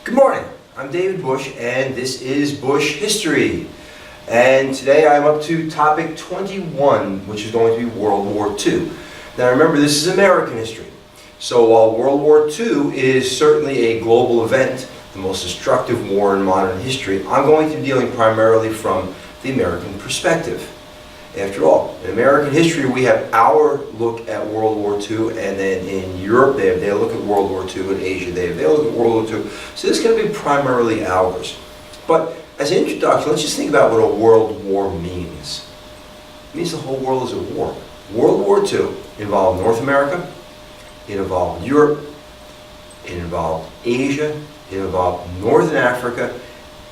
Good morning, I'm David Busch and this is Busch History. And today I'm up to topic 21, which is going to be World War II. Now remember, this is American history. So while World War II is certainly a global event, the most destructive war in modern history, I'm going to be dealing primarily from the American perspective. After all, in American history we have our look at World War II, and then in Europe they have their look at World War II, in Asia they have their look at World War II. So this is going to be primarily ours. But as an introduction, let's just think about what a world war means. It means the whole world is at war. World War II involved North America, it involved Europe, it involved Asia, it involved Northern Africa,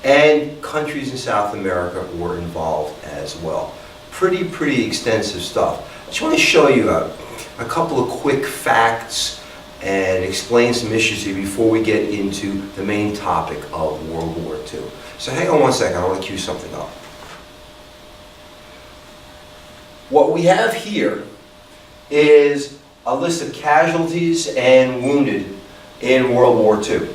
and countries in South America were involved as well. Pretty extensive stuff. I just want to show you a couple of quick facts and explain some issues here before we get into the main topic of World War II. So hang on one second, I want to cue something up. What we have here is a list of casualties and wounded in World War II.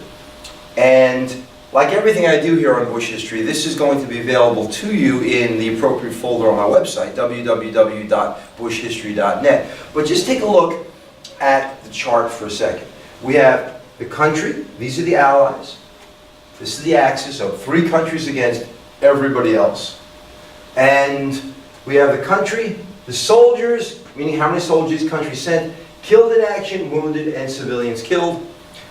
And like everything I do here on Busch History, this is going to be available to you in the appropriate folder on my website, www.buschhistory.net. But just take a look at the chart for a second. We have the country, these are the Allies, this is the Axis, so 3 countries against everybody else. And we have the country, the soldiers, meaning how many soldiers each country sent, killed in action, wounded, and civilians killed.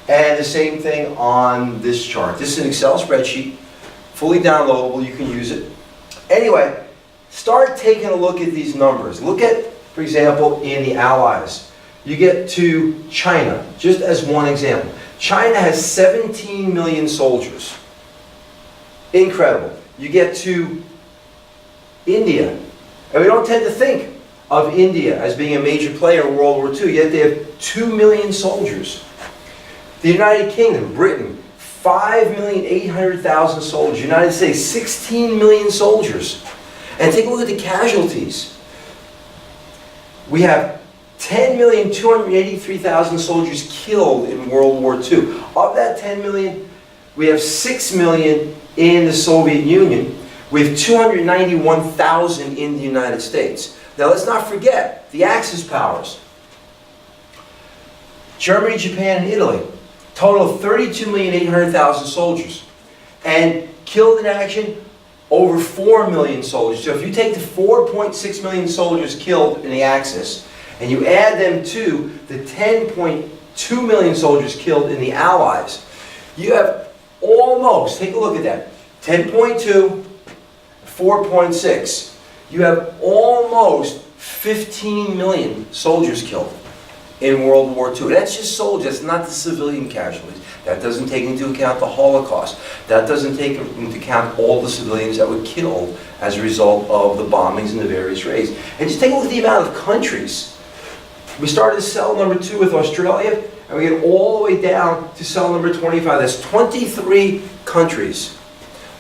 And the same thing on this chart. This is an Excel spreadsheet, fully downloadable, you can use it. Anyway, start taking a look at these numbers. Look at, for example, in the Allies. You get to China, just as one example. China has 17 million soldiers. Incredible. You get to India, and we don't tend to think of India as being a major player in World War II, yet they have 2 million soldiers. The United Kingdom, Britain, 5,800,000 soldiers. United States, 16 million soldiers. And take a look at the casualties. We have 10,283,000 soldiers killed in World War II. Of that 10 million, we have 6 million in the Soviet Union, with 291,000 in the United States. Now let's not forget the Axis powers. Germany, Japan, and Italy. Total of 32,800,000 soldiers. And killed in action, over 4 million soldiers. So if you take the 4.6 million soldiers killed in the Axis, and you add them to the 10.2 million soldiers killed in the Allies, you have almost, take a look at that, 10.2, 4.6. You have almost 15 million soldiers killed in World War II. That's just soldiers, that's not the civilian casualties. That doesn't take into account the Holocaust. That doesn't take into account all the civilians that were killed as a result of the bombings in the various raids. And just take a look at the amount of countries. We started cell number 2 with Australia, and we get all the way down to cell number 25. That's 23 countries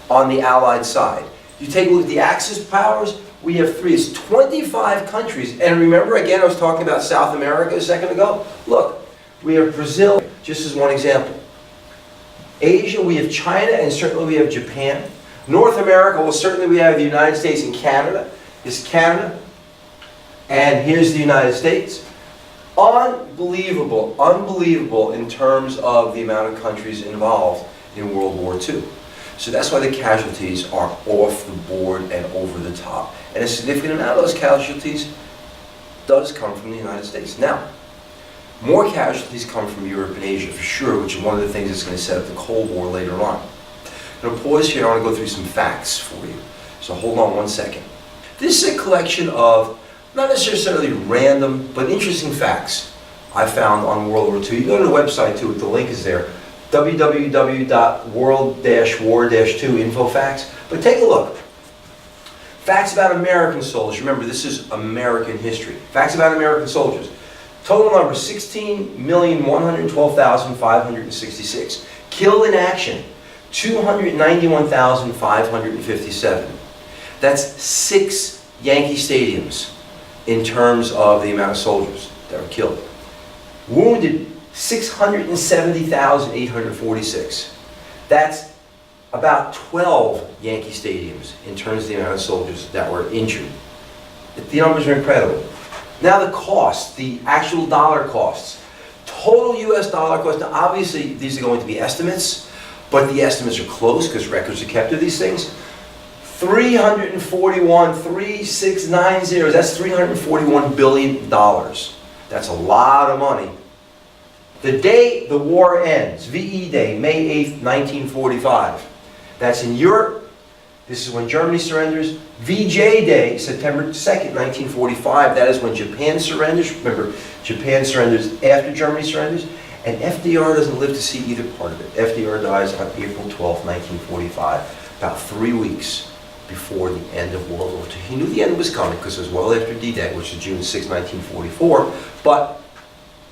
on the Allied side. You take a look at the Axis powers, we have 3. It's 25 countries. And remember, again, I was talking about South America a second ago. Look, we have Brazil, just as one example. Asia, we have China, and certainly we have Japan. North America, well, certainly we have the United States and Canada. This is Canada. And here's the United States. Unbelievable, unbelievable in terms of the amount of countries involved in World War II. So that's why the casualties are off the board and over the top. And a significant amount of those casualties does come from the United States. Now, more casualties come from Europe and Asia for sure, which is one of the things that's going to set up the Cold War later on. I'm going to pause here, I want to go through some facts for you. So hold on one second. This is a collection of not necessarily random, but interesting facts I found on World War II. You go to the website too, the link is there. www.world-war-2infofacts. But take a look. Facts about American soldiers. Remember, this is American history. Facts about American soldiers. Total number 16,112,566. Killed in action 291,557. That's 6 Yankee stadiums in terms of the amount of soldiers that were killed. Wounded 670,846. That's about 12 Yankee stadiums in terms of the amount of soldiers that were injured. The numbers are incredible. Now the cost, the actual dollar costs. Total US dollar cost, now obviously these are going to be estimates, but the estimates are close because records are kept of these things. 341,3690, that's $341 billion. That's a lot of money. The day the war ends, VE Day, May 8th, 1945. That's in Europe. This is when Germany surrenders. VJ Day, September 2nd, 1945. That is when Japan surrenders. Remember, Japan surrenders after Germany surrenders. And FDR doesn't live to see either part of it. FDR dies on April 12th, 1945, about 3 weeks before the end of World War II. He knew the end was coming because it was well after D-Day, which is June 6, 1944, but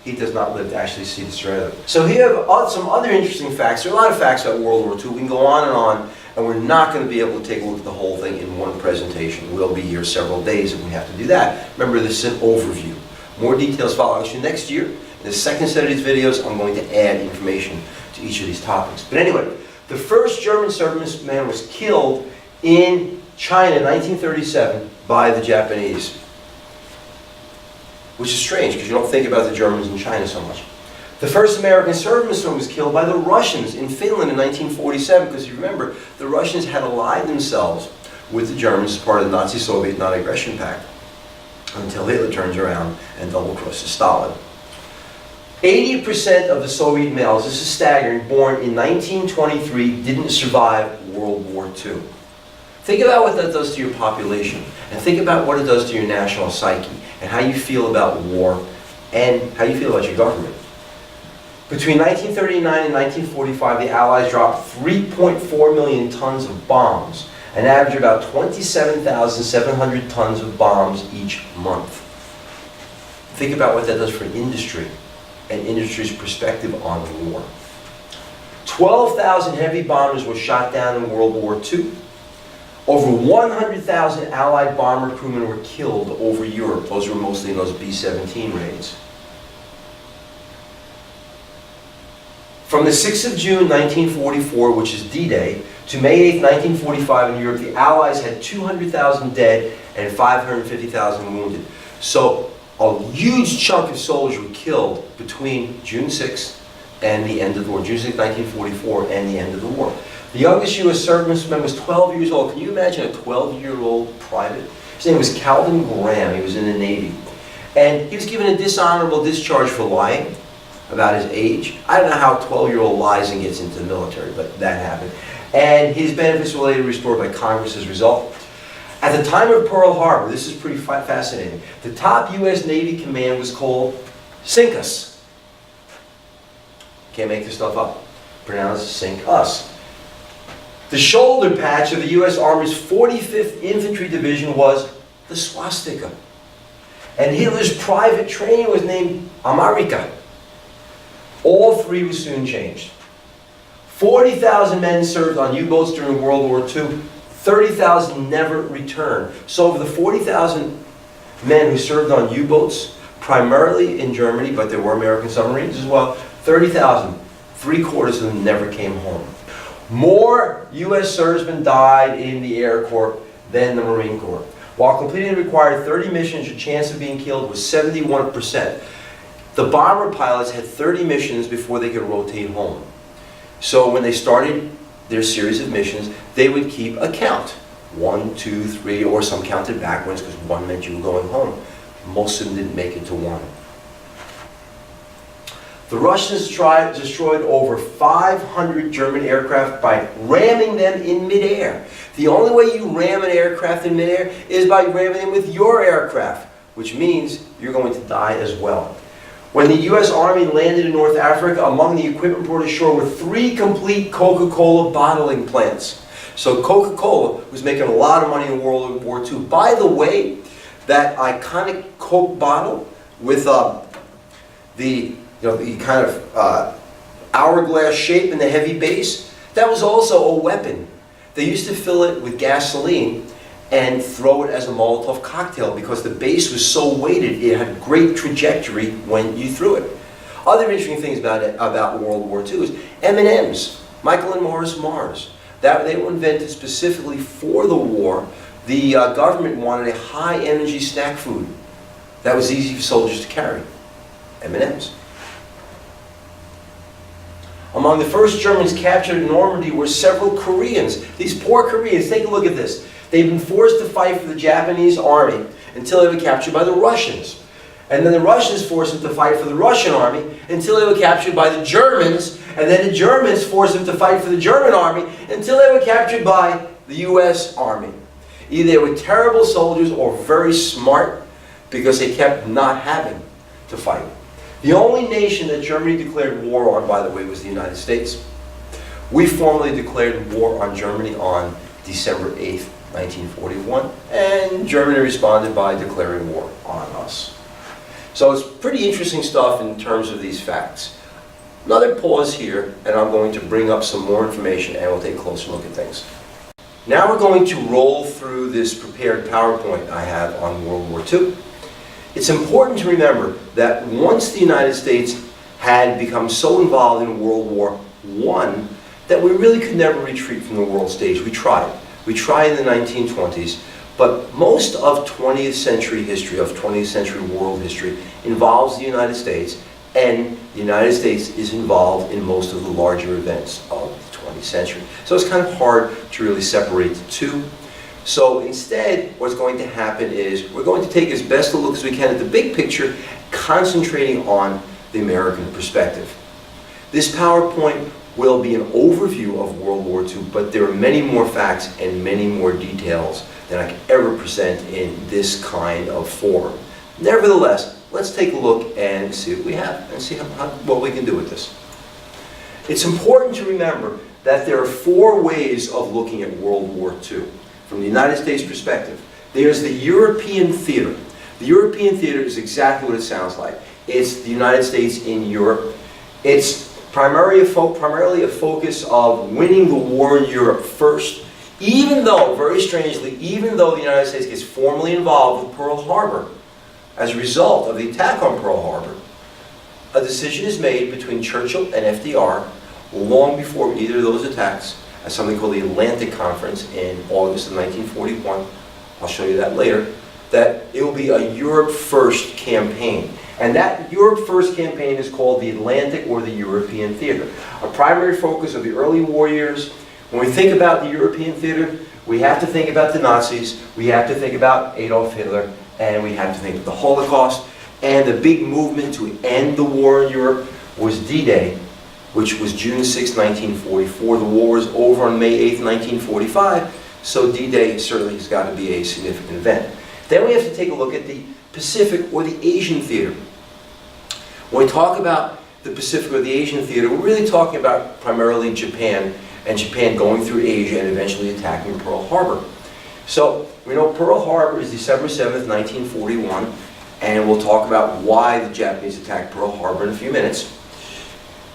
he does not live to actually see the surrender. So here are some other interesting facts. There are a lot of facts about World War II. We can go on, and we're not going to be able to take a look at the whole thing in one presentation. We'll be here several days if we have to do that. Remember, this is an overview. More details follow. Actually, next year, in the second set of these videos, I'm going to add information to each of these topics. But anyway, the first German serviceman was killed in China in 1937 by the Japanese. Which is strange because you don't think about the Germans in China so much. The first American serviceman was killed by the Russians in Finland in 1947 because you remember the Russians had allied themselves with the Germans as part of the Nazi-Soviet non-aggression pact until Hitler turns around and double-crosses Stalin. 80% of the Soviet males, this is staggering, born in 1923 didn't survive World War II. Think about what that does to your population, and think about what it does to your national psyche, and how you feel about war, and how you feel about your government. Between 1939 and 1945, the Allies dropped 3.4 million tons of bombs, an average of about 27,700 tons of bombs each month. Think about what that does for industry, and industry's perspective on war. 12,000 heavy bombers were shot down in World War II. Over 100,000 Allied bomber crewmen were killed over Europe. Those were mostly in those B-17 raids. From the 6th of June 1944, which is D-Day, to May 8, 1945 in Europe, the Allies had 200,000 dead and 550,000 wounded. So a huge chunk of soldiers were killed between June 6th and the end of the war. June 6, 1944 and the end of the war. The youngest U.S. serviceman was 12 years old. Can you imagine a 12-year-old private? His name was Calvin Graham. He was in the Navy. And he was given a dishonorable discharge for lying about his age. I don't know how a 12-year-old lies and gets into the military, but that happened. And his benefits were later restored by Congress as a result. At the time of Pearl Harbor, this is pretty fascinating, the top U.S. Navy command was called Sink Us. Can't make this stuff up. Pronounced Sink Us. The shoulder patch of the U.S. Army's 45th Infantry Division was the swastika. And Hitler's private trainer was named Amerika. All three were soon changed. 40,000 men served on U-boats during World War II. 30,000 never returned. So of the 40,000 men who served on U-boats, primarily in Germany, but there were American submarines as well, 30,000, 3/4 of them never came home. More U.S. servicemen died in the Air Corps than the Marine Corps. While completing the required 30 missions, your chance of being killed was 71%. The bomber pilots had 30 missions before they could rotate home. So when they started their series of missions, they would keep a count. 1, 2, 3, or some counted backwards because 1 meant you were going home. Most of them didn't make it to 1. The Russians destroyed over 500 German aircraft by ramming them in midair. The only way you ram an aircraft in midair is by ramming them with your aircraft, which means you're going to die as well. When the U.S. Army landed in North Africa, among the equipment brought ashore were 3 complete Coca-Cola bottling plants. So Coca-Cola was making a lot of money in World War II. By the way, that iconic Coke bottle with the kind of hourglass shape and the heavy base, that was also a weapon. They used to fill it with gasoline and throw it as a Molotov cocktail because the base was so weighted, it had great trajectory when you threw it. Other interesting things about World War II is M&Ms. Michael and Morris Mars. They were invented specifically for the war. The government wanted a high-energy snack food that was easy for soldiers to carry. M&Ms. Among the first Germans captured in Normandy were several Koreans. These poor Koreans, take a look at this. They've been forced to fight for the Japanese army until they were captured by the Russians. And then the Russians forced them to fight for the Russian army until they were captured by the Germans. And then the Germans forced them to fight for the German army until they were captured by the U.S. Army. Either they were terrible soldiers or very smart because they kept not having to fight. The only nation that Germany declared war on, by the way, was the United States. We formally declared war on Germany on December 8th, 1941, and Germany responded by declaring war on us. So it's pretty interesting stuff in terms of these facts. Another pause here, and I'm going to bring up some more information and we'll take a closer look at things. Now we're going to roll through this prepared PowerPoint I have on World War II. It's important to remember that once the United States had become so involved in World War I that we really could never retreat from the world stage. We tried. We tried in the 1920s, but most of 20th century history, of 20th century world history, involves the United States, and the United States is involved in most of the larger events of the 20th century. So it's kind of hard to really separate the two. So instead, what's going to happen is we're going to take as best a look as we can at the big picture, concentrating on the American perspective. This PowerPoint will be an overview of World War II, but there are many more facts and many more details than I could ever present in this kind of forum. Nevertheless, let's take a look and see what we have and see what we can do with this. It's important to remember that there are four ways of looking at World War II from the United States perspective. There's the European theater. The European theater is exactly what it sounds like. It's the United States in Europe. It's primarily a focus of winning the war in Europe first, even though, very strangely, even though the United States gets formally involved with Pearl Harbor, as a result of the attack on Pearl Harbor, a decision is made between Churchill and FDR long before either of those attacks at something called the Atlantic Conference in August of 1941. I'll show you that later. That it will be a Europe First campaign. And that Europe First campaign is called the Atlantic or the European Theater. A primary focus of the early war years. When we think about the European theater, we have to think about the Nazis, we have to think about Adolf Hitler, and we have to think of the Holocaust. And the big movement to end the war in Europe was D-Day, which was June 6, 1944. The war was over on May 8, 1945, so D-Day certainly has got to be a significant event. Then we have to take a look at the Pacific or the Asian theater. When we talk about the Pacific or the Asian theater, we're really talking about primarily Japan, and Japan going through Asia and eventually attacking Pearl Harbor. So we know Pearl Harbor is December 7th, 1941, and we'll talk about why the Japanese attacked Pearl Harbor in a few minutes.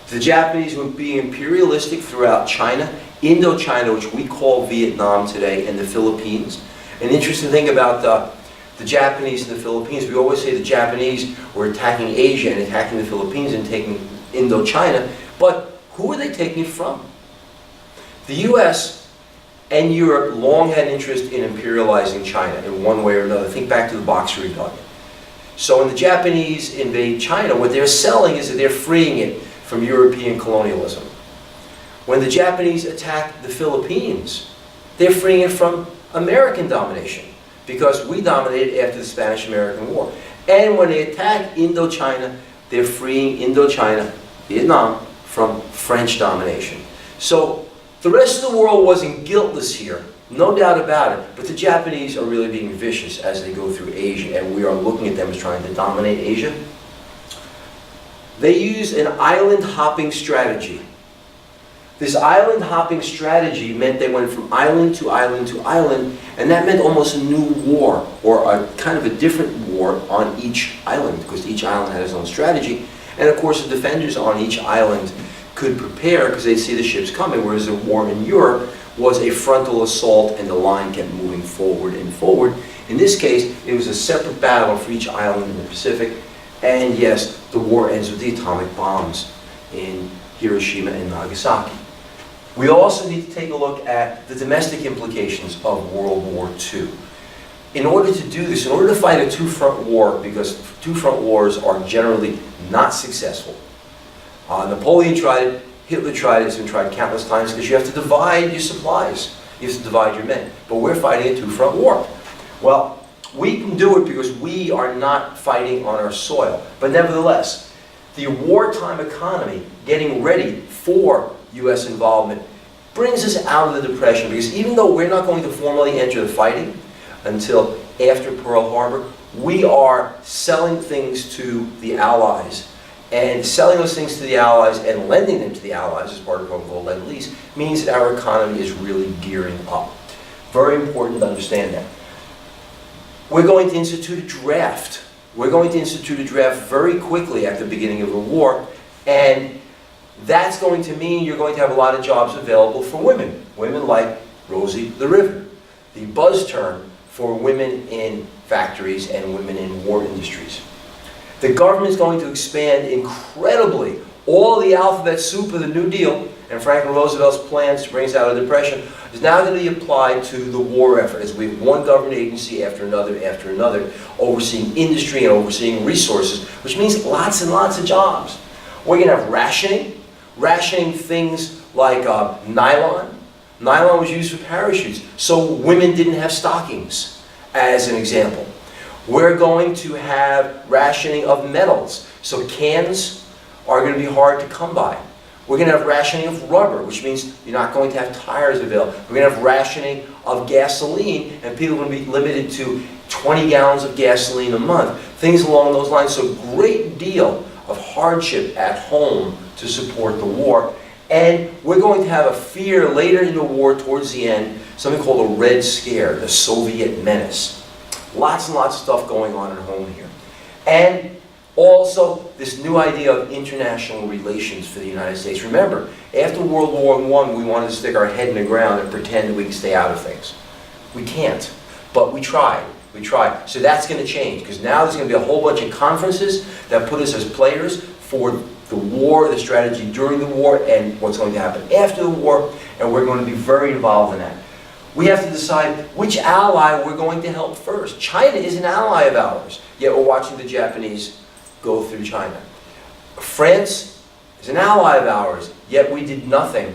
The Japanese were being imperialistic throughout China, Indochina, which we call Vietnam today, and the Philippines. An interesting thing about the Japanese and the Philippines, we always say the Japanese were attacking Asia and attacking the Philippines and taking Indochina, but who were they taking it from? The US and Europe long had an interest in imperializing China in one way or another. Think back to the Boxer Rebellion. So when the Japanese invade China, what they're selling is that they're freeing it from European colonialism. When the Japanese attack the Philippines, they're freeing it from American domination, because we dominated after the Spanish-American War. And when they attack Indochina, they're freeing Indochina, Vietnam, from French domination. So the rest of the world wasn't guiltless here, no doubt about it, but the Japanese are really being vicious as they go through Asia, and we are looking at them as trying to dominate Asia. They used an island hopping strategy. This island hopping strategy meant they went from island to island to island, and that meant almost a new war, or a kind of a different war on each island, because each island had its own strategy. And of course the defenders on each island could prepare because they'd see the ships coming, whereas the war in Europe was a frontal assault and the line kept moving forward and forward. In this case, it was a separate battle for each island in the Pacific, and yes, the war ends with the atomic bombs in Hiroshima and Nagasaki. We also need to take a look at the domestic implications of World War II. In order to do this, in order to fight a two-front war, because two-front wars are generally not successful. Napoleon tried it, Hitler tried it, it's been tried countless times, because you have to divide your supplies. You have to divide your men. But we're fighting a two-front war. Well, we can do it because we are not fighting on our soil. But nevertheless, the wartime economy, getting ready for U.S. involvement, brings us out of the Depression, because even though we're not going to formally enter the fighting until after Pearl Harbor, we are selling things to the Allies. And selling those things to the Allies and lending them to the Allies as part of what we call Lend-Lease means that our economy is really gearing up. Very important to understand that. We're going to institute a draft. We're going to institute a draft very quickly at the beginning of the war, and that's going to mean you're going to have a lot of jobs available for women. Women like Rosie the Riveter, the buzz term for women in factories and women in war industries. The government is going to expand incredibly. All the alphabet soup of the New Deal and Franklin Roosevelt's plans to bring us out of the Depression is now going to be applied to the war effort, as we have one government agency after another, overseeing industry and overseeing resources, which means lots and lots of jobs. We're going to have rationing things like nylon. Nylon was used for parachutes, so women didn't have stockings, as an example. We're going to have rationing of metals, so cans are going to be hard to come by. We're going to have rationing of rubber, which means you're not going to have tires available. We're going to have rationing of gasoline, and people are going to be limited to 20 gallons of gasoline a month. Things along those lines, so a great deal of hardship at home to support the war. And we're going to have a fear later in the war, towards the end, something called a Red Scare, the Soviet menace. Lots and lots of stuff going on at home here. And also this new idea of international relations for the United States. Remember, after World War I, we wanted to stick our head in the ground and pretend that we can stay out of things. We can't, but we tried. We tried. So that's going to change, because now there's going to be a whole bunch of conferences that put us as players for the war, the strategy during the war, and what's going to happen after the war, and we're going to be very involved in that. We have to decide which ally we're going to help first. China is an ally of ours, yet we're watching the Japanese go through China. France is an ally of ours, yet we did nothing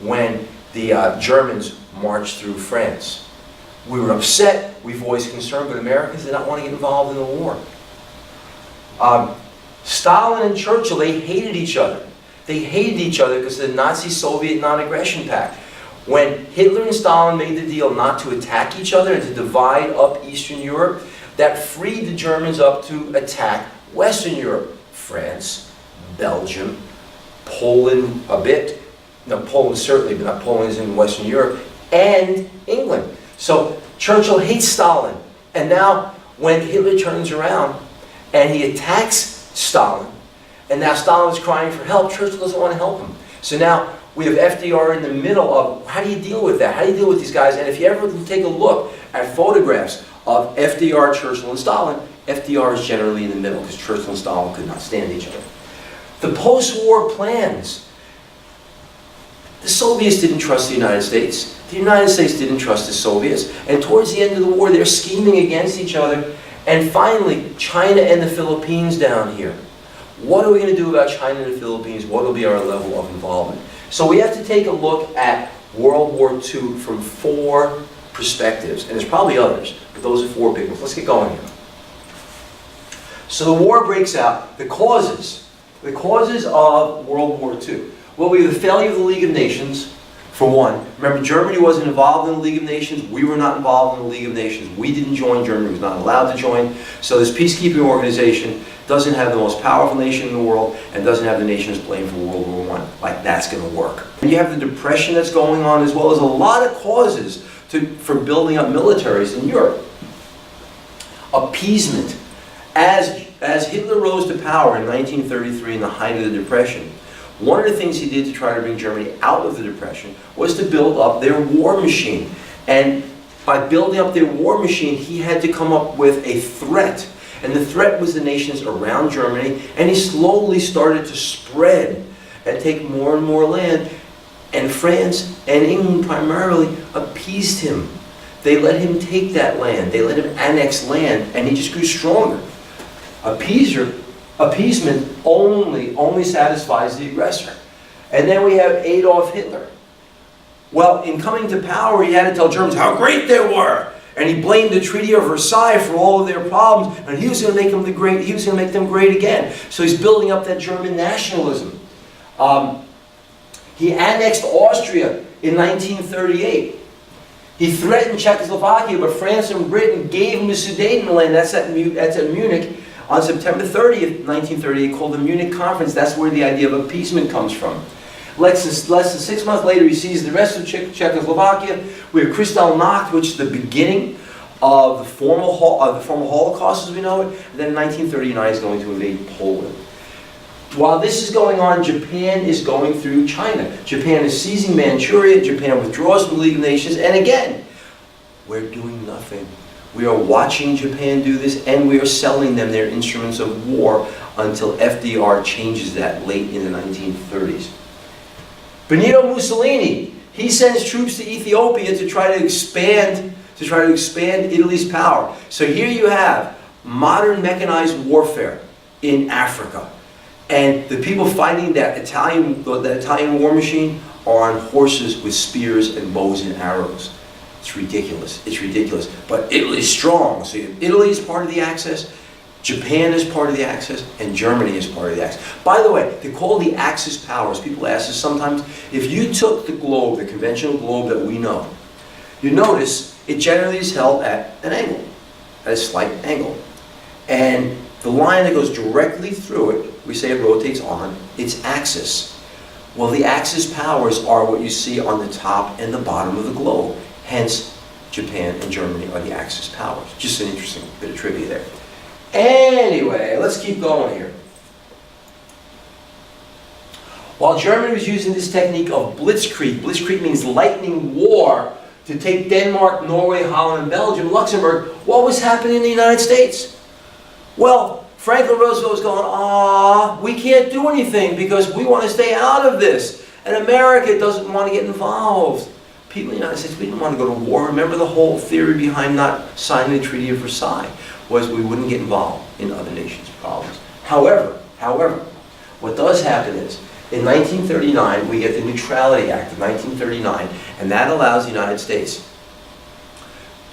when the Germans marched through France. We were upset, we voiced concern, but Americans did not want to get involved in the war. Stalin and Churchill, they hated each other. They hated each other because of the Nazi-Soviet non-aggression pact. When Hitler and Stalin made the deal not to attack each other and to divide up Eastern Europe, that freed the Germans up to attack Western Europe. France, Belgium, Poland a bit. No, Poland certainly, but not Poland is in Western Europe, and England. So Churchill hates Stalin. And now when Hitler turns around and he attacks Stalin, and now Stalin's crying for help, Churchill doesn't want to help him. So now we have FDR in the middle of, how do you deal with that? How do you deal with these guys? And if you ever take a look at photographs of FDR, Churchill, and Stalin, FDR is generally in the middle, because Churchill and Stalin could not stand each other. The post-war plans. The Soviets didn't trust the United States. The United States didn't trust the Soviets. And towards the end of the war, they're scheming against each other. And finally, China and the Philippines down here. What are we going to do about China and the Philippines? What will be our level of involvement? So we have to take a look at World War II from 4 perspectives. And there's probably others, but those are 4 big ones. Let's get going here. So the war breaks out. The causes of World War II. Well, we have the failure of the League of Nations, for one. Remember, Germany wasn't involved in the League of Nations. We were not involved in the League of Nations. We didn't join. Germany was not allowed to join. So this peacekeeping organization doesn't have the most powerful nation in the world and doesn't have the nations blamed for World War I. Like, that's going to work. And you have the depression that's going on, as well as a lot of causes for building up militaries in Europe. Appeasement. As Hitler rose to power in 1933 in the height of the Depression, one of the things he did to try to bring Germany out of the Depression was to build up their war machine. And by building up their war machine, he had to come up with a threat. And the threat was the nations around Germany, and he slowly started to spread and take more and more land. And France and England primarily appeased him. They let him take that land. They let him annex land, and he just grew stronger. Appeasement only satisfies the aggressor. And then we have Adolf Hitler. Well, in coming to power, he had to tell Germans how great they were. And he blamed the Treaty of Versailles for all of their problems, and he was going to make them he was going to make them great again. So he's building up that German nationalism. He annexed Austria in 1938. He threatened Czechoslovakia, but France and Britain gave him the Sudetenland. That's at Munich on September 30th, 1938, called the Munich Conference. That's where the idea of appeasement comes from. Less than 6 months later, he seized the rest of Czechoslovakia. We have Kristallnacht, which is the beginning of the formal Holocaust as we know it. And then in 1939, he's going to invade Poland. While this is going on, Japan is going through China. Japan is seizing Manchuria. Japan withdraws from the League of Nations. And again, we're doing nothing. We are watching Japan do this, and we are selling them their instruments of war until FDR changes that late in the 1930s. Benito Mussolini, he sends troops to Ethiopia to try to expand Italy's power. So here you have modern mechanized warfare in Africa. And the people fighting that Italian war machine are on horses with spears and bows and arrows. It's ridiculous. It's ridiculous. But Italy's strong. So Italy is part of the Axis, Japan is part of the Axis, and Germany is part of the Axis. By the way, they're called the Axis powers. People ask us sometimes, if you took the globe, the conventional globe that we know, you notice it generally is held at an angle, at a slight angle. And the line that goes directly through it, we say it rotates on its axis. Well, the Axis powers are what you see on the top and the bottom of the globe. Hence, Japan and Germany are the Axis powers. Just an interesting bit of trivia there. Anyway, let's keep going here. While Germany was using this technique of blitzkrieg, blitzkrieg means lightning war, to take Denmark, Norway, Holland, Belgium, Luxembourg, what was happening in the United States? Well, Franklin Roosevelt was going, we can't do anything because we want to stay out of this. And America doesn't want to get involved. People in the United States, we didn't want to go to war. Remember the whole theory behind not signing the Treaty of Versailles was we wouldn't get involved in other nations' problems. However, what does happen is, in 1939, we get the Neutrality Act of 1939, and that allows the United States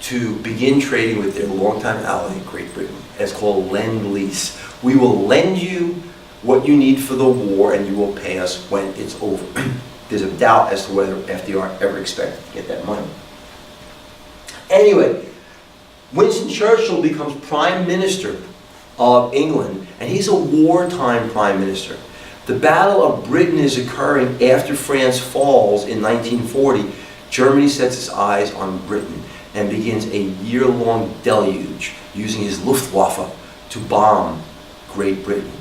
to begin trading with their longtime ally, Great Britain. It's called Lend-Lease. We will lend you what you need for the war, and you will pay us when it's over. There's a doubt as to whether FDR ever expected to get that money. Anyway, Winston Churchill becomes Prime Minister of England, and he's a wartime Prime Minister. The Battle of Britain is occurring after France falls in 1940. Germany sets its eyes on Britain and begins a year-long deluge using his Luftwaffe to bomb Great Britain.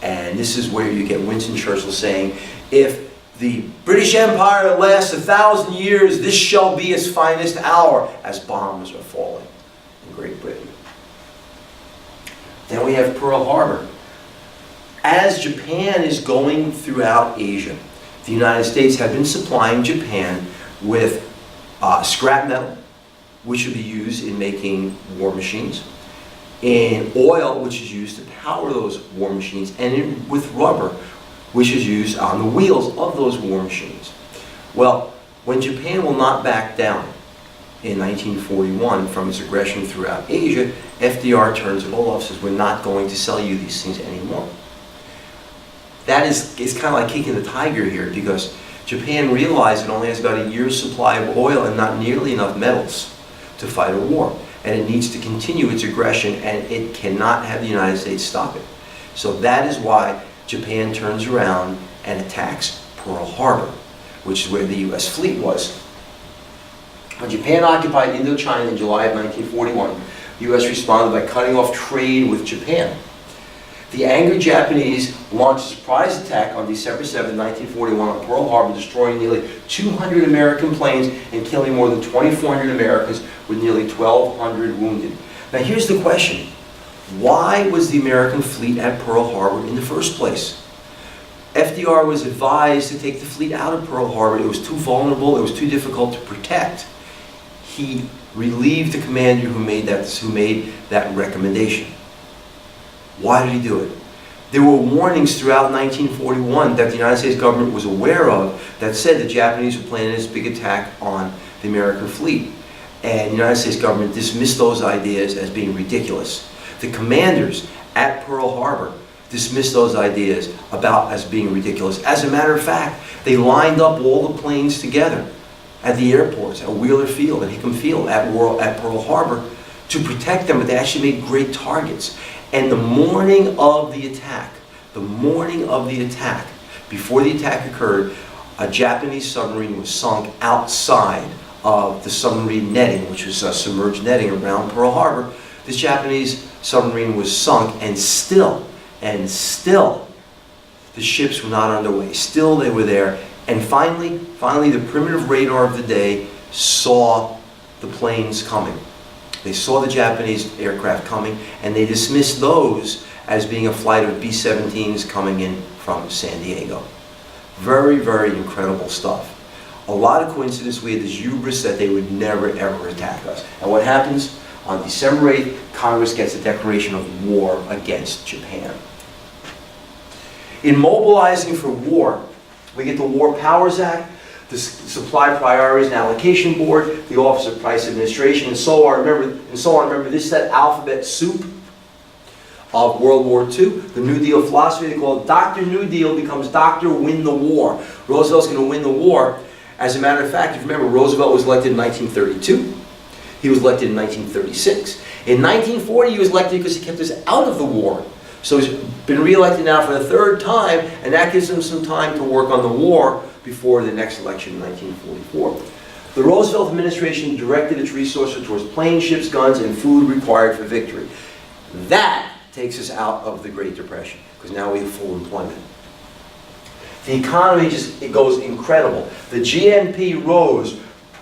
And this is where you get Winston Churchill saying, if the British Empire lasts 1,000 years, this shall be its finest hour, as bombs are falling in Great Britain. Then we have Pearl Harbor. As Japan is going throughout Asia, the United States have been supplying Japan with scrap metal, which would be used in making war machines, in oil, which is used to power those war machines, and with rubber, which is used on the wheels of those war machines. Well, when Japan will not back down in 1941 from its aggression throughout Asia, FDR turns it all off, says, we're not going to sell you these things anymore. That is kind of like kicking the tiger here, because Japan realized it only has about a year's supply of oil and not nearly enough metals to fight a war. And it needs to continue its aggression, and it cannot have the United States stop it. So that is why Japan turns around and attacks Pearl Harbor, which is where the U.S. fleet was. When Japan occupied Indochina in July of 1941, the U.S. responded by cutting off trade with Japan. The angered Japanese launched a surprise attack on December 7, 1941 on Pearl Harbor, destroying nearly 200 American planes and killing more than 2,400 Americans, with nearly 1,200 wounded. Now here's the question. Why was the American fleet at Pearl Harbor in the first place? FDR was advised to take the fleet out of Pearl Harbor. It was too vulnerable, it was too difficult to protect. He relieved the commander who made that recommendation. Why did he do it? There were warnings throughout 1941 that the United States government was aware of that said the Japanese were planning this big attack on the American fleet. And the United States government dismissed those ideas as being ridiculous. The commanders at Pearl Harbor dismissed those ideas as being ridiculous. As a matter of fact, they lined up all the planes together at the airports, at Wheeler Field, at Hickam Field, at Pearl Harbor, to protect them, but they actually made great targets. And the morning of the attack, before the attack occurred, a Japanese submarine was sunk outside of the submarine netting, which was submerged netting around Pearl Harbor. This Japanese submarine was sunk, and still, the ships were not underway. Still, they were there. And finally, the primitive radar of the day saw the planes coming. They saw the Japanese aircraft coming, and they dismissed those as being a flight of B-17s coming in from San Diego. Very, very incredible stuff. A lot of coincidence. We had this hubris that they would never, ever attack us. And what happens? On December 8th, Congress gets a declaration of war against Japan. In mobilizing for war, we get the War Powers Act, the Supply Priorities and Allocation Board, the Office of Price Administration, and so on. Remember, this is that alphabet soup of World War II. The New Deal philosophy, they call it Dr. New Deal becomes Dr. Win the War. Roosevelt's going to win the war. As a matter of fact, if you remember, Roosevelt was elected in 1932. He was elected in 1936. In 1940, he was elected because he kept us out of the war. So he's been re-elected now for the third time, and that gives him some time to work on the war before the next election in 1944. The Roosevelt administration directed its resources towards planes, ships, guns, and food required for victory. That takes us out of the Great Depression, because now we have full employment. The economy it goes incredible. The GNP rose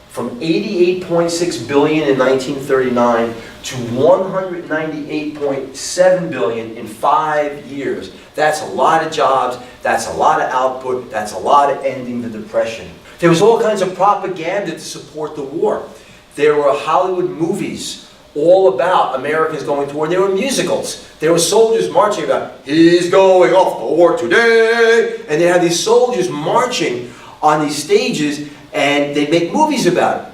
from $88.6 billion in 1939 to $198.7 billion in 5 years. That's a lot of jobs, that's a lot of output, that's a lot of ending the Depression. There was all kinds of propaganda to support the war. There were Hollywood movies all about Americans going to war. There were musicals. There were soldiers marching about, he's going off to war today. And they had these soldiers marching on these stages, and they'd make movies about it.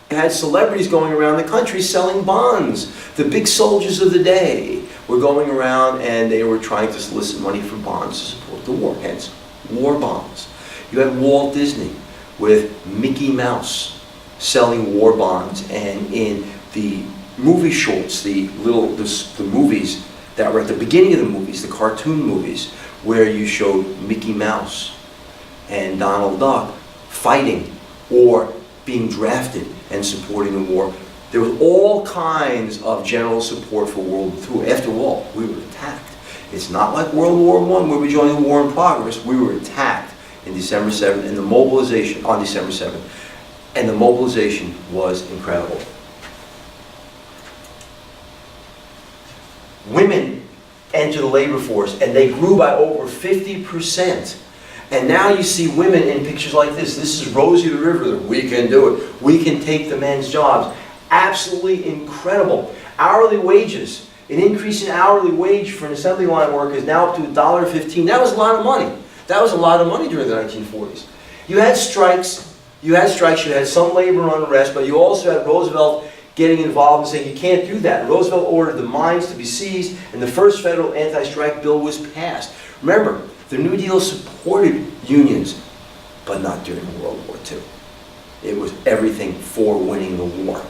They had celebrities going around the country selling bonds. The big soldiers of the day were going around and they were trying to solicit money for bonds to support the war, hence war bonds. You had Walt Disney with Mickey Mouse selling war bonds, and in the movie shorts, the movies that were at the beginning of the movies, the cartoon movies, where you showed Mickey Mouse and Donald Duck fighting or being drafted and supporting the war. There was all kinds of general support for World War II. After all, we were attacked. It's not like World War I where we joined the war in progress. We were attacked in December 7th, and the mobilization on December 7th, and the mobilization was incredible. Women entered the labor force, and they grew by over 50%. And now you see women in pictures like this. This is Rosie the Riveter. We can do it. We can take the men's jobs. Absolutely incredible. Hourly wages. An increase in hourly wage for an assembly line worker is now up to $1.15. That was a lot of money. That was a lot of money during the 1940s. You had strikes. You had some labor unrest, but you also had Roosevelt getting involved and saying, you can't do that. Roosevelt ordered the mines to be seized, and the first federal anti-strike bill was passed. Remember, the New Deal supported unions, but not during World War II. It was everything for winning the war.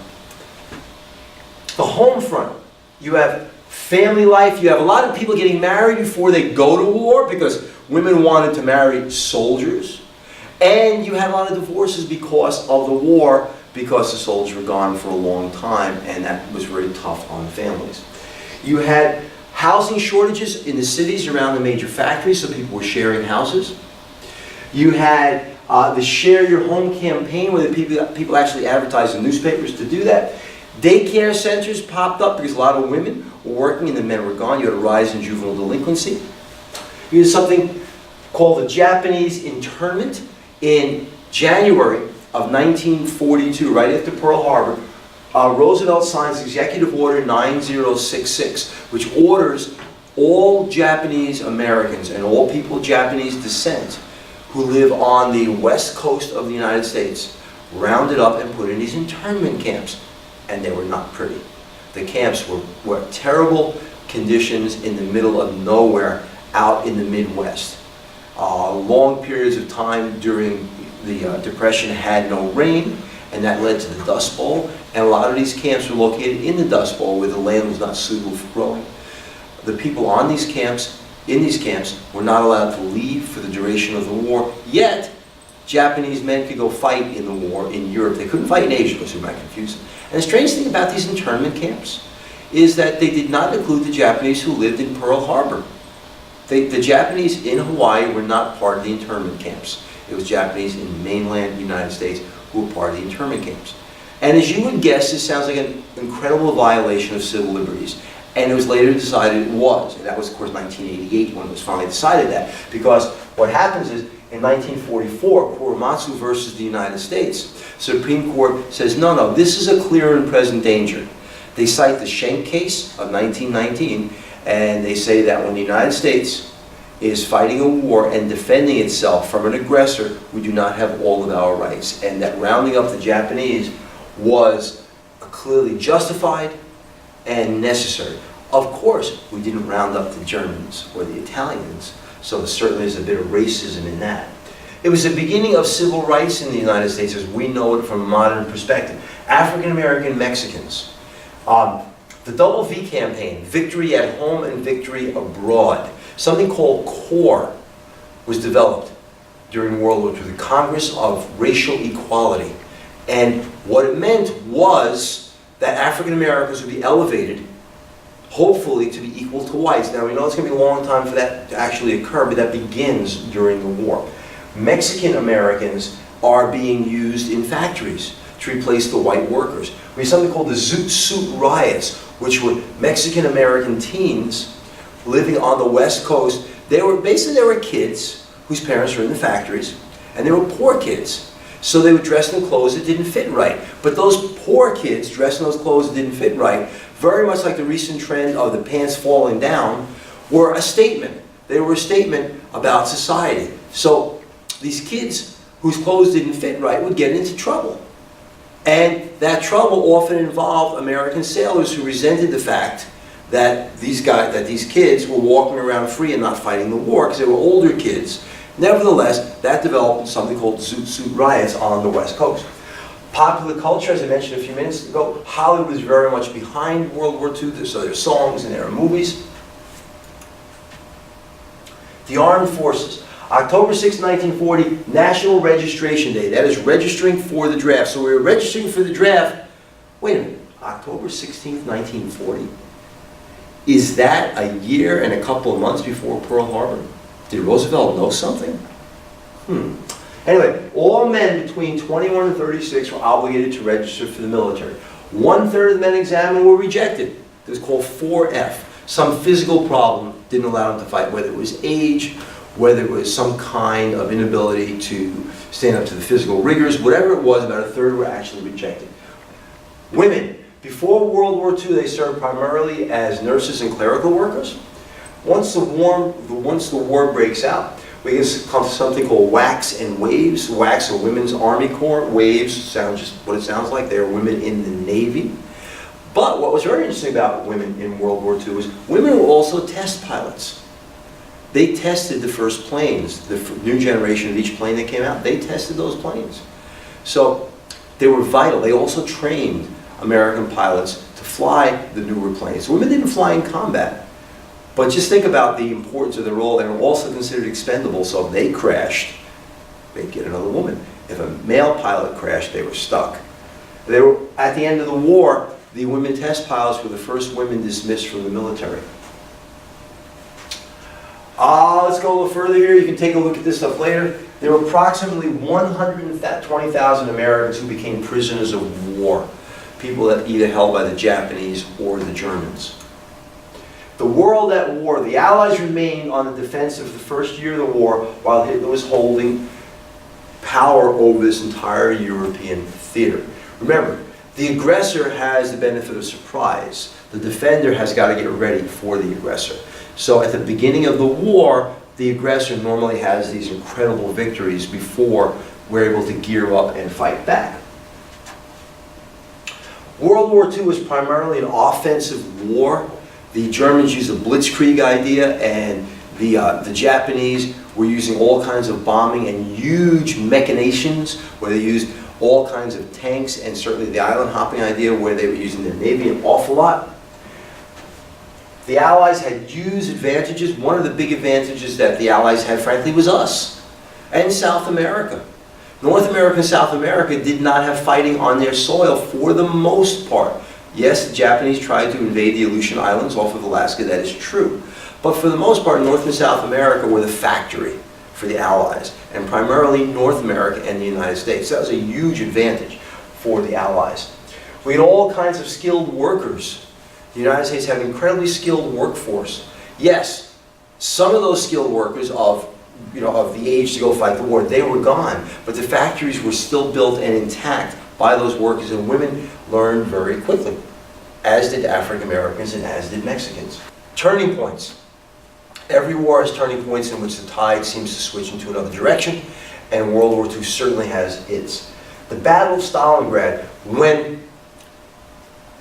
The home front, you have family life, you have a lot of people getting married before they go to war because women wanted to marry soldiers, and you had a lot of divorces because of the war, because the soldiers were gone for a long time, and that was very tough on families. You had housing shortages in the cities around the major factories, so people were sharing houses. You had the Share Your Home campaign, where the people actually advertised in newspapers to do that. Daycare centers popped up because a lot of women were working and the men were gone. You had a rise in juvenile delinquency. You had something called the Japanese internment in January of 1942, right after Pearl Harbor. Roosevelt signs Executive Order 9066, which orders all Japanese Americans and all people of Japanese descent who live on the west coast of the United States rounded up and put in these internment camps. And they were not pretty. The camps were terrible conditions in the middle of nowhere out in the Midwest. Long periods of time during the Depression had no rain, and that led to the Dust Bowl. And a lot of these camps were located in the Dust Bowl where the land was not suitable for growing. The people on these camps, in these camps, were not allowed to leave for the duration of the war, yet Japanese men could go fight in the war in Europe. They couldn't fight in Asia because it might confuse them. And the strange thing about these internment camps is that they did not include the Japanese who lived in Pearl Harbor. The Japanese in Hawaii were not part of the internment camps. It was Japanese in mainland United States who were part of the internment camps. And as you would guess, this sounds like an incredible violation of civil liberties. And it was later decided it was. And that was, of course, 1988 when it was finally decided that. Because what happens is, in 1944, Korematsu versus the United States, Supreme Court says, no, this is a clear and present danger. They cite the Schenck case of 1919, and they say that when the United States is fighting a war and defending itself from an aggressor, we do not have all of our rights. And that rounding up the Japanese was clearly justified and necessary. Of course, we didn't round up the Germans or the Italians, so certainly there's a bit of racism in that. It was the beginning of civil rights in the United States as we know it from a modern perspective. African American Mexicans. The double V campaign, victory at home and victory abroad. Something called CORE was developed during World War II, the Congress of Racial Equality. And what it meant was that African Americans would be elevated, hopefully, to be equal to whites. Now, we know it's going to be a long time for that to actually occur, but that begins during the war. Mexican Americans are being used in factories to replace the white workers. We have something called the Zoot Suit Riots, which were Mexican American teens living on the West Coast. They were kids whose parents were in the factories, and they were poor kids. So they were dressed in clothes that didn't fit right. But those poor kids dressed in those clothes that didn't fit right, very much like the recent trend of the pants falling down, were a statement. They were a statement about society. So these kids whose clothes didn't fit right would get into trouble. And that trouble often involved American sailors who resented the fact that these kids were walking around free and not fighting the war because they were older kids. Nevertheless, that developed into something called Zoot Suit Riots on the West Coast. Popular culture, as I mentioned a few minutes ago, Hollywood was very much behind World War II, so there are songs and there are movies. The Armed Forces. October 6, 1940, National Registration Day. That is registering for the draft. So we were registering for the draft. Wait a minute, October 16th, 1940? Is that a year and a couple of months before Pearl Harbor? Did Roosevelt know something? Anyway, all men between 21 and 36 were obligated to register for the military. 1/3 of the men examined were rejected. It was called 4F. Some physical problem didn't allow them to fight, whether it was age, whether it was some kind of inability to stand up to the physical rigors, whatever it was, about 1/3 were actually rejected. Women, before World War II, they served primarily as nurses and clerical workers. Once the war breaks out, we get something called WACs and WAVES. WACs are Women's Army Corps. WAVES sounds just what it sounds like. They are women in the Navy. But what was very interesting about women in World War II was women were also test pilots. They tested the first planes, the new generation of each plane that came out. They tested those planes. So they were vital. They also trained American pilots to fly the newer planes. Women didn't fly in combat. But just think about the importance of their role. They were also considered expendable, so if they crashed, they'd get another woman. If a male pilot crashed, they were stuck. They were, at the end of the war, the women test pilots were the first women dismissed from the military. Let's go a little further here. You can take a look at this stuff later. There were approximately 120,000 Americans who became prisoners of war. People that either held by the Japanese or the Germans. The world at war, the Allies remained on the defensive the first year of the war while Hitler was holding power over this entire European theater. Remember, the aggressor has the benefit of surprise. The defender has got to get ready for the aggressor. So at the beginning of the war, the aggressor normally has these incredible victories before we're able to gear up and fight back. World War II was primarily an offensive war. The Germans used the blitzkrieg idea, and the Japanese were using all kinds of bombing and huge machinations, where they used all kinds of tanks, and certainly the island hopping idea, where they were using their navy an awful lot. The Allies had huge advantages. One of the big advantages that the Allies had, frankly, was us and South America. North America and South America did not have fighting on their soil for the most part. Yes, the Japanese tried to invade the Aleutian Islands off of Alaska, that is true. But for the most part, North and South America were the factory for the Allies, and primarily North America and the United States. That was a huge advantage for the Allies. We had all kinds of skilled workers. The United States had an incredibly skilled workforce. Yes, some of those skilled workers of the age to go fight the war, they were gone, but the factories were still built and intact by those workers, and women learned very quickly, as did African Americans and as did Mexicans. Turning points. Every war has turning points in which the tide seems to switch into another direction, and World War II certainly has its. The Battle of Stalingrad, when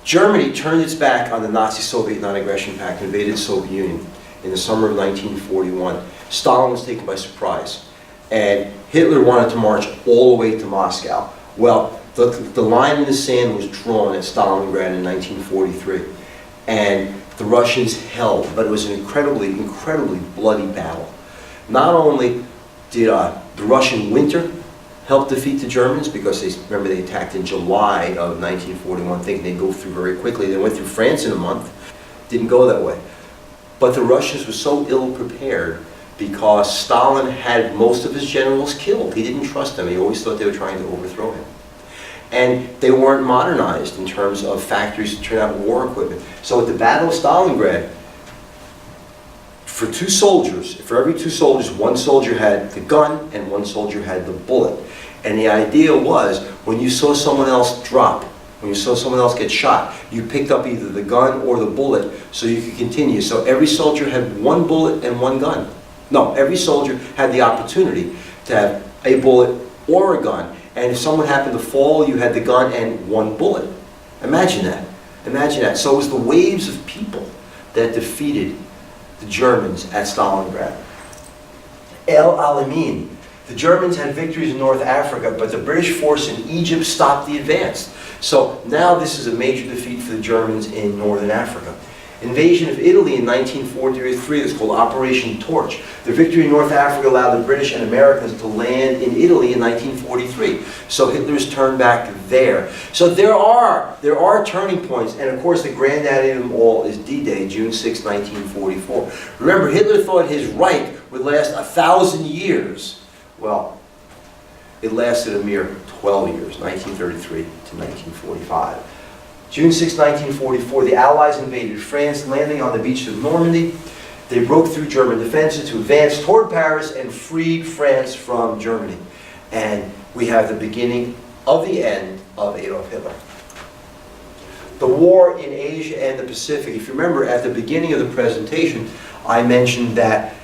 Germany turned its back on the Nazi-Soviet non-aggression pact and invaded the Soviet Union in the summer of 1941, Stalin was taken by surprise, and Hitler wanted to march all the way to Moscow. Well, the line in the sand was drawn at Stalingrad in 1943, and the Russians held, but it was an incredibly bloody battle. Not only did the Russian winter help defeat the Germans, because remember they attacked in July of 1941, thinking they'd go through very quickly. They went through France in a month. Didn't go that way. But the Russians were so ill prepared because Stalin had most of his generals killed. He didn't trust them. He always thought they were trying to overthrow him. And they weren't modernized in terms of factories to turn out war equipment. So at the Battle of Stalingrad, for every two soldiers, one soldier had the gun and one soldier had the bullet. And the idea was, when you saw someone else drop, when you saw someone else get shot, you picked up either the gun or the bullet so you could continue. So every soldier had one bullet and one gun. No, every soldier had the opportunity to have a bullet or a gun. And if someone happened to fall, you had the gun and one bullet. Imagine that. Imagine that. So it was the waves of people that defeated the Germans at Stalingrad. El Alamein. The Germans had victories in North Africa, but the British force in Egypt stopped the advance. So now this is a major defeat for the Germans in Northern Africa. Invasion of Italy in 1943 is called Operation Torch. The victory in North Africa allowed the British and Americans to land in Italy in 1943. So Hitler's turned back there. So there are turning points, and of course the granddaddy of them all is D-Day, June 6, 1944. Remember, Hitler thought his Reich would last 1,000 years. Well, it lasted a mere 12 years, 1933 to 1945. June 6, 1944, the Allies invaded France, landing on the beaches of Normandy. They broke through German defenses to advance toward Paris and freed France from Germany. And we have the beginning of the end of Adolf Hitler. The war in Asia and the Pacific. If you remember, at the beginning of the presentation, I mentioned that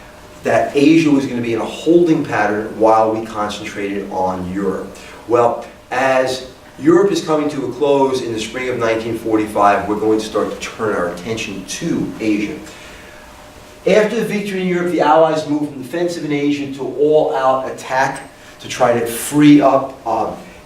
Asia was going to be in a holding pattern while we concentrated on Europe. Well, as Europe is coming to a close in the spring of 1945, we're going to start to turn our attention to Asia. After the victory in Europe, the Allies moved from defensive in Asia to all-out attack to try to free up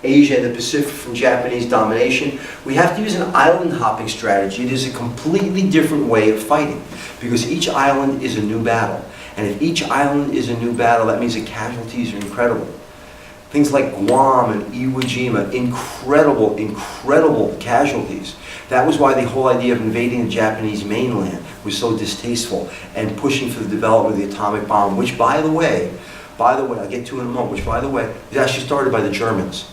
Asia and the Pacific from Japanese domination. We have to use an island hopping strategy. It is a completely different way of fighting, because each island is a new battle. And if each island is a new battle, that means the casualties are incredible. Things like Guam and Iwo Jima, incredible casualties. That was why the whole idea of invading the Japanese mainland was so distasteful, and pushing for the development of the atomic bomb, which by the way, I'll get to in a moment, which by the way, was actually started by the Germans.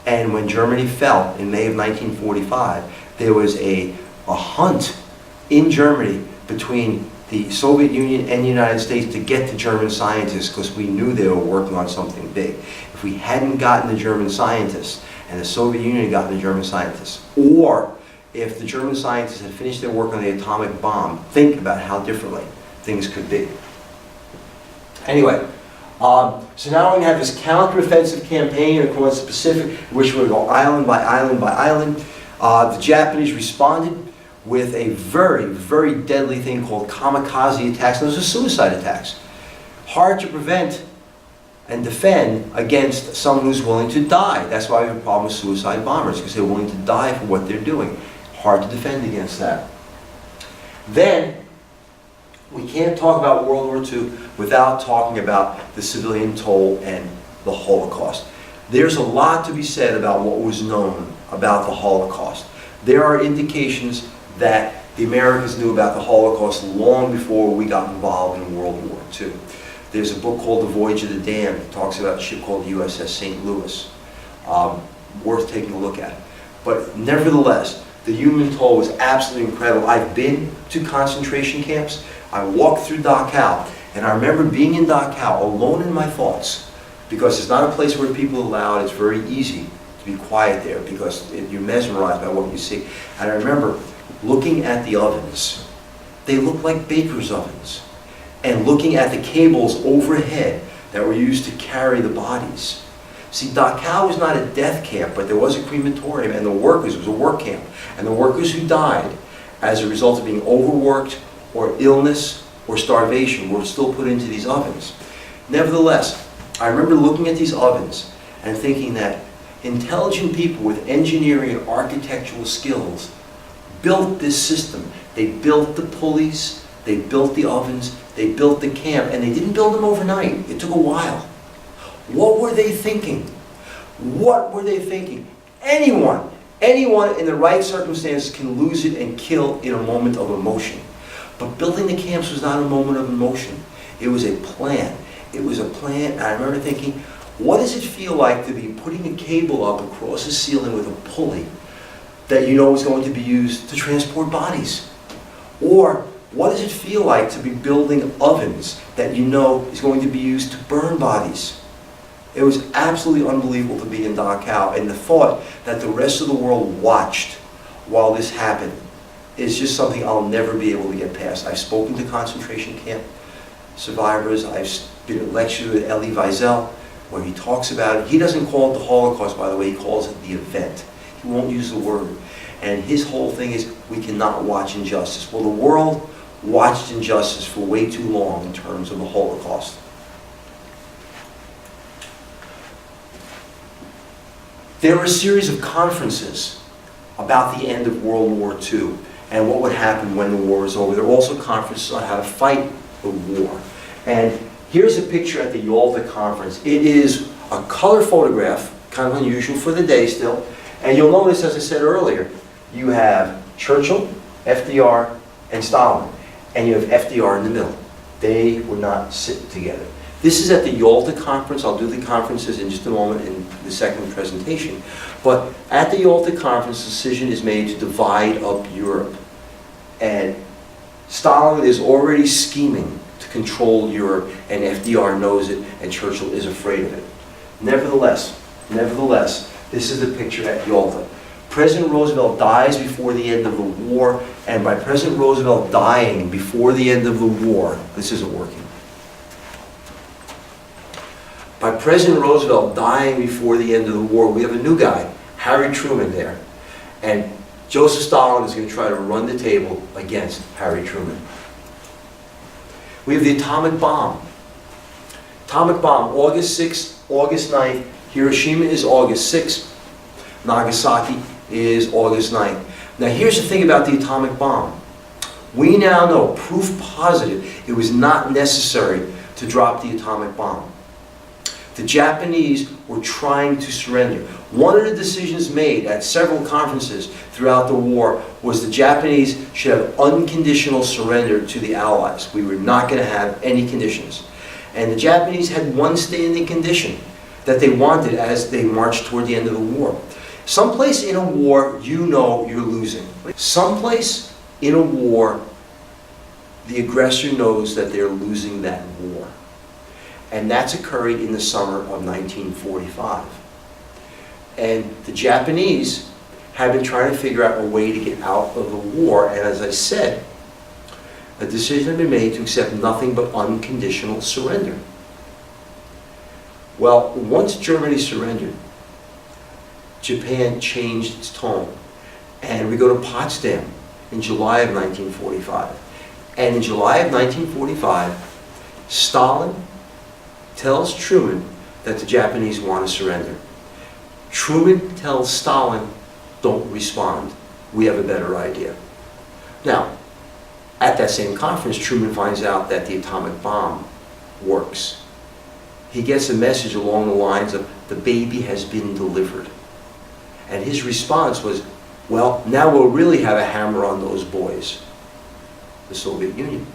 And when Germany fell in May of 1945, there was a hunt in Germany between the Soviet Union and the United States to get the German scientists, because we knew they were working on something big. If we hadn't gotten the German scientists, and the Soviet Union had gotten the German scientists, or if the German scientists had finished their work on the atomic bomb, think about how differently things could be. Anyway, so now we're going to have this counteroffensive campaign across the Pacific, in which we're going to go island by island by island. The Japanese responded with a very, very deadly thing called kamikaze attacks. Those are suicide attacks. Hard to prevent and defend against someone who's willing to die. That's why we have a problem with suicide bombers, because they're willing to die for what they're doing. Hard to defend against that. Then, we can't talk about World War II without talking about the civilian toll and the Holocaust. There's a lot to be said about what was known about the Holocaust. There are indications that the Americans knew about the Holocaust long before we got involved in World War II. There's a book called The Voyage of the Damned. It talks about a ship called USS St. Louis. Worth taking a look at. But nevertheless, the human toll was absolutely incredible. I've been to concentration camps. I walked through Dachau, and I remember being in Dachau alone in my thoughts, because it's not a place where people are loud. It's very easy to be quiet there because you're mesmerized by what you see. And I remember looking at the ovens. They looked like baker's ovens. And looking at the cables overhead that were used to carry the bodies. See, Dachau was not a death camp, but there was a crematorium, and the workers, it was a work camp. And the workers who died as a result of being overworked or illness or starvation were still put into these ovens. Nevertheless, I remember looking at these ovens and thinking that intelligent people with engineering and architectural skills built this system. They built the pulleys, they built the ovens, they built the camp, and they didn't build them overnight. It took a while. What were they thinking? What were they thinking? Anyone in the right circumstances can lose it and kill in a moment of emotion. But building the camps was not a moment of emotion. It was a plan. It was a plan, and I remember thinking, what does it feel like to be putting a cable up across the ceiling with a pulley that you know is going to be used to transport bodies? Or what does it feel like to be building ovens that you know is going to be used to burn bodies? It was absolutely unbelievable to be in Dachau, and the thought that the rest of the world watched while this happened is just something I'll never be able to get past. I've spoken to concentration camp survivors. I've been at lectures with Elie Wiesel where he talks about it. He doesn't call it the Holocaust, by the way. He calls it the event. He won't use the word. And his whole thing is, we cannot watch injustice. Well, the world watched injustice for way too long in terms of the Holocaust. There were a series of conferences about the end of World War II and what would happen when the war is over. There were also conferences on how to fight the war. And here's a picture at the Yalta conference. It is a color photograph, kind of unusual for the day still. And you'll notice, as I said earlier, you have Churchill, FDR, and Stalin. And you have FDR in the middle. They were not sitting together. This is at the Yalta conference. I'll do the conferences in just a moment in the second presentation. But at the Yalta conference, the decision is made to divide up Europe. And Stalin is already scheming to control Europe, and FDR knows it, and Churchill is afraid of it. Nevertheless, this is the picture at Yalta. President Roosevelt dies before the end of the war, and by President Roosevelt dying before the end of the war, this isn't working. By President Roosevelt dying before the end of the war, we have a new guy, Harry Truman there. And Joseph Stalin is going to try to run the table against Harry Truman. We have the atomic bomb. Atomic bomb, August 6th, August 9th. Hiroshima is August 6th. Nagasaki is August 9th. Now here's the thing about the atomic bomb. We now know, proof positive, it was not necessary to drop the atomic bomb. The Japanese were trying to surrender. One of the decisions made at several conferences throughout the war was the Japanese should have unconditional surrender to the Allies. We were not going to have any conditions. And the Japanese had one standing condition that they wanted as they marched toward the end of the war. Someplace in a war, you know you're losing. Someplace in a war, the aggressor knows that they're losing that war. And that's occurring in the summer of 1945. And the Japanese have been trying to figure out a way to get out of the war, and as I said, a decision had been made to accept nothing but unconditional surrender. Well, once Germany surrendered, Japan changed its tone. And we go to Potsdam in July of 1945. And in July of 1945, Stalin tells Truman that the Japanese want to surrender. Truman tells Stalin, don't respond. We have a better idea. Now, at that same conference, Truman finds out that the atomic bomb works. He gets a message along the lines of, the baby has been delivered. And his response was, well, now we'll really have a hammer on those boys, the Soviet Union.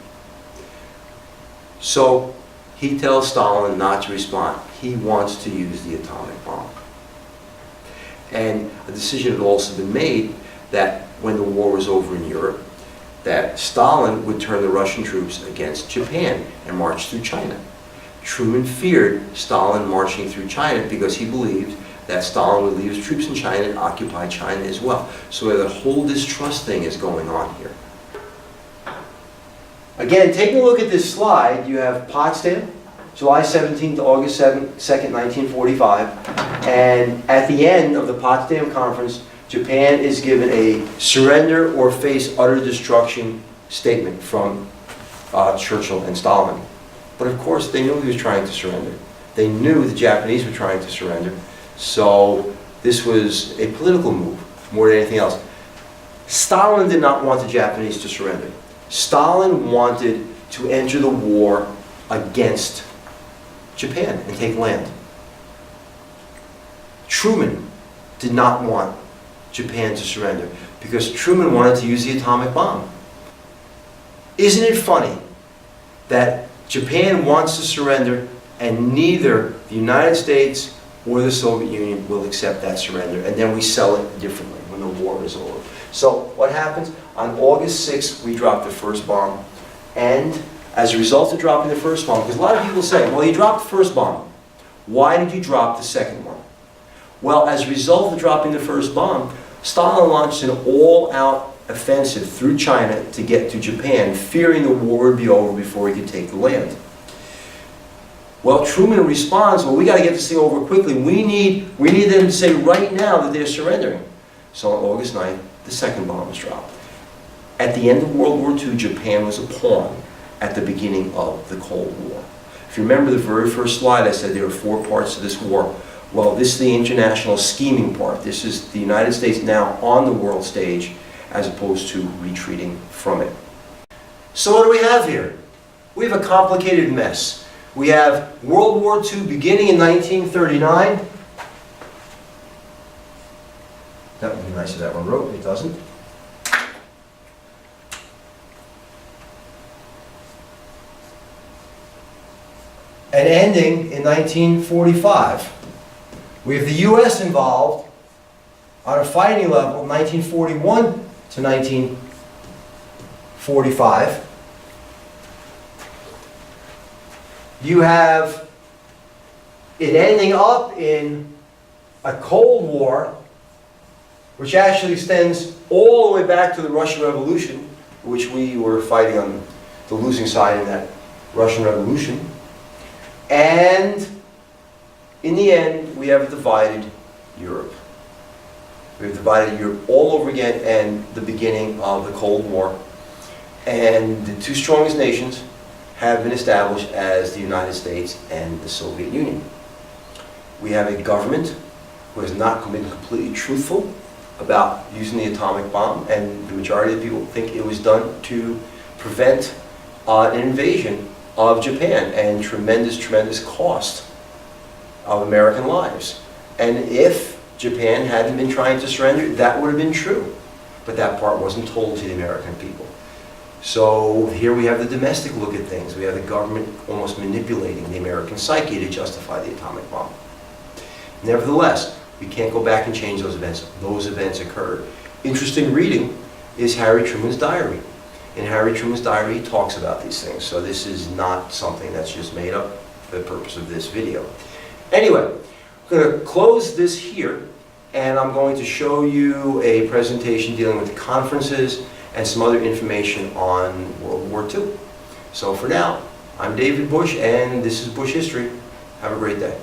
So he tells Stalin not to respond. He wants to use the atomic bomb. And a decision had also been made that when the war was over in Europe, that Stalin would turn the Russian troops against Japan and march through China. Truman feared Stalin marching through China because he believed that Stalin would leave his troops in China and occupy China as well. So the whole distrust thing is going on here. Again, taking a look at this slide, you have Potsdam, July 17th to August 2nd, 1945. And at the end of the Potsdam Conference, Japan is given a surrender or face utter destruction statement from Churchill and Stalin. But of course, they knew he was trying to surrender. They knew the Japanese were trying to surrender. So this was a political move more than anything else. Stalin did not want the Japanese to surrender. Stalin wanted to enter the war against Japan and take land. Truman did not want Japan to surrender because Truman wanted to use the atomic bomb. Isn't it funny that Japan wants to surrender and neither the United States or the Soviet Union will accept that surrender, and then we sell it differently when the war is over. So what happens? On August 6th, we drop the first bomb, and as a result of dropping the first bomb, because a lot of people say, well, you dropped the first bomb. Why did you drop the second one? Well, as a result of dropping the first bomb, Stalin launched an all-out offensive through China to get to Japan, fearing the war would be over before he could take the land. Well, Truman responds, well, we got to get this thing over quickly. We need them to say right now that they're surrendering. So on August 9th, the second bomb was dropped. At the end of World War II, Japan was a pawn at the beginning of the Cold War. If you remember the very first slide, I said there were 4 parts to this war. Well, this is the international scheming part. This is the United States now on the world stage as opposed to retreating from it. So what do we have here? We have a complicated mess. We have World War II beginning in 1939. That would be nice if that one wrote, it doesn't. And ending in 1945. We have the U.S. involved on a fighting level 1941 to 1945. You have it ending up in a Cold War, which actually extends all the way back to the Russian Revolution, which we were fighting on the losing side in that Russian Revolution. And in the end, we have divided Europe. We've divided Europe all over again, and the beginning of the Cold War. And the 2 strongest nations have been established as the United States and the Soviet Union. We have a government who has not been completely truthful about using the atomic bomb, and the majority of people think it was done to prevent an invasion of Japan and tremendous cost of American lives. And if Japan hadn't been trying to surrender, that would have been true. But that part wasn't told to the American people. So here we have the domestic look at things. We have the government almost manipulating the American psyche to justify the atomic bomb. Nevertheless, we can't go back and change those events. Those events occurred. Interesting reading is Harry Truman's diary. In Harry Truman's diary, he talks about these things. So this is not something that's just made up for the purpose of this video. Anyway, I'm going to close this here, and I'm going to show you a presentation dealing with conferences and some other information on World War II. So for now, I'm David Busch, and this is Busch History. Have a great day.